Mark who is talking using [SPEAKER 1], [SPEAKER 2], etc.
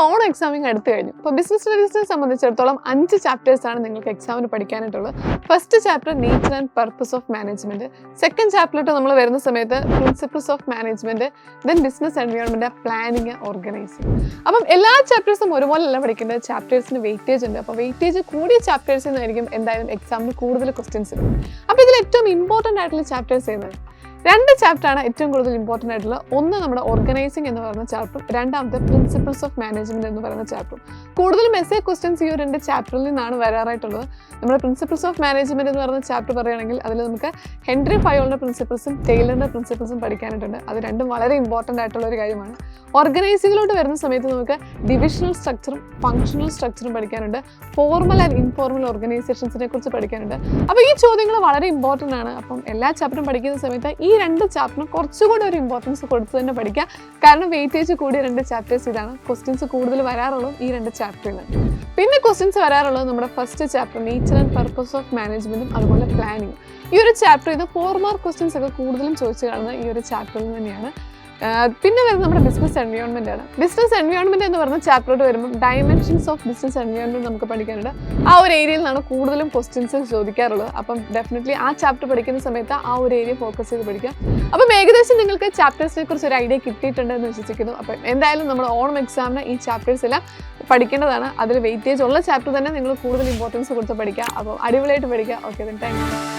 [SPEAKER 1] Onam examining അടുത്ത് കഴിഞ്ഞു. അപ്പോൾ ബിസിനസ് സ്റ്റഡീസിനെ സംബന്ധിച്ചിടത്തോളം 5 ചാപ്റ്റേഴ്സാണ് നിങ്ങൾക്ക് എക്സാമിന് പഠിക്കാനായിട്ടുള്ളത്. First chapter nature and purpose of management, second ചാപ്റ്ററിലോട്ട് നമ്മൾ വരുന്ന സമയത്ത് principles of management, then business environment, planning, organising. അപ്പം എല്ലാ ചാപ്റ്റേഴ്സും ഒരുപോലെയല്ല പഠിക്കേണ്ടത്. ചാപ്റ്റേഴ്സിന് വെയിറ്റേജ് ഉണ്ട്. അപ്പോൾ വെയിറ്റേജ് കൂടിയ ചാപ്റ്റേഴ്സിൽ നിന്നായിരിക്കും എന്തായാലും എക്സാമിന് കൂടുതൽ ക്വസ്റ്റ്യൻസ് വരും. അപ്പോൾ ഇതിൽ ഏറ്റവും ഇമ്പോർട്ടൻ്റ് ആയിട്ടുള്ള ചാപ്റ്റേഴ്സ് ഏതാണ്? 2 ചാപ്റ്ററാണ് ഏറ്റവും കൂടുതൽ ഇമ്പോർട്ടൻ്റ് ആയിട്ടുള്ളത്. ഒന്ന് നമ്മുടെ ഓർഗനൈസിങ് എന്ന് പറയുന്ന ചാപ്റ്ററും രണ്ടാമത്തെ പ്രിൻസിപ്പിൾസ് ഓഫ് മാനേജ്മെന്റ് എന്ന് പറയുന്ന ചാപ്റ്ററും. കൂടുതലും എസ്സേ ക്വസ്റ്റ്യൻസ് ഈ 2 ചാപ്റ്ററിൽ നിന്നാണ് വരാറായിട്ടുള്ളത്. നമ്മുടെ പ്രിൻസിപ്പിൾസ് ഓഫ് മാനേജ്മെന്റ് എന്ന് പറയുന്ന ചാപ്റ്റർ പറയുകയാണെങ്കിൽ അതിൽ നമുക്ക് ഹെൻറി ഫയോളിൻ്റെ പ്രിൻസിപ്പിൾസും ടൈലറിൻ്റെ പ്രിൻസിപ്പിൾസും പഠിക്കാനായിട്ടുണ്ട്. അത് രണ്ടും വളരെ ഇമ്പോർട്ടൻ്റ് ആയിട്ടുള്ള ഒരു കാര്യമാണ്. ഓർഗനൈസിങ്ങിലോട്ട് വരുന്ന സമയത്ത് നമുക്ക് ഡിവിഷണൽ സ്ട്രക്ചറും ഫങ്ഷണൽ സ്ട്രക്ചറും പഠിക്കാനുണ്ട്. ഫോർമൽ ആൻഡ് ഇൻഫോർമൽ ഓർഗനൈസേഷൻസിനെ കുറിച്ച് പഠിക്കാനുണ്ട്. അപ്പോൾ ഈ ചോദ്യങ്ങൾ വളരെ ഇമ്പോർട്ടൻ്റ് ആണ്. അപ്പം എല്ലാ ചാപ്റ്ററും പഠിക്കുന്ന സമയത്ത് ഈ 2 ചാപ്റ്ററിനും കുറച്ചുകൂടി ഒരു ഇമ്പോർട്ടൻസ് കൊടുത്ത് തന്നെ പഠിക്കുക. കാരണം വെയിറ്റേജ് കൂടിയ 2 ചാപ്റ്റേഴ്സ് ഇതാണ്. ക്വസ്റ്റ്യൻസ് കൂടുതൽ വരാറുള്ളത് ഈ 2 ചാപ്റ്ററിൽ നിന്ന്. പിന്നെ ക്വസ്റ്റ്യൻസ് വരാറുള്ളത് നമ്മുടെ first chapter nature and purpose of മാനേജ്മെന്റും അതുപോലെ പ്ലാനിങ്. ഈ ഒരു ചാപ്റ്റർ ഇത് 4 മാർക്ക് ക്വസ്റ്റ്യൻസ് ഒക്കെ കൂടുതലും ചോദിച്ചു കാണുന്നത് ഈ ഒരു ചാപ്റ്ററിൽ തന്നെയാണ്. പിന്നെ വരുന്നത് നമ്മുടെ ബിസിനസ് എൻവയോൺമെന്റ് ആണ്. ബിസിനസ് എൻവയോൺമെന്റ് എന്ന് പറയുന്ന ചാപ്റ്ററോട്ട് വരുമ്പോൾ ഡയമെൻഷൻസ് ഓഫ് ബിസിനസ് എൻവയോൺമെന്റ് നമുക്ക് പഠിക്കാനുണ്ട്. ആ ഒരു ഏരിയയിൽ നിന്നാണ് കൂടുതലും ക്വസ്റ്റ്യൻസ് ചോദിക്കാറുള്ളത്. അപ്പം ഡെഫിനറ്റ്ലി ആ ചാപ്റ്റർ പഠിക്കുന്ന സമയത്ത് ആ ഒരു ഏരിയ ഫോക്കസ് ചെയ്ത് പഠിക്കാം. അപ്പം ഏകദേശം നിങ്ങൾക്ക് ചാപ്റ്റേഴ്സിനെ കുറിച്ച് ഒരു ഐഡിയ കിട്ടിയിട്ടുണ്ടെന്ന് വിശ്വസിക്കുന്നു. അപ്പം എന്തായാലും നമ്മൾ ഓണം എക്സാമിന് ഈ ചാപ്റ്റേഴ്സ് എല്ലാം പഠിക്കേണ്ടതാണ്. അതിൽ വെയിറ്റേജ് ഉള്ള ചാപ്റ്റർ തന്നെ നിങ്ങൾ കൂടുതൽ ഇമ്പോർട്ടൻസ് കൊടുത്ത് പഠിക്കുക. അപ്പോൾ അടിപൊളിയായിട്ട് പഠിക്കുക. Okay, thank you.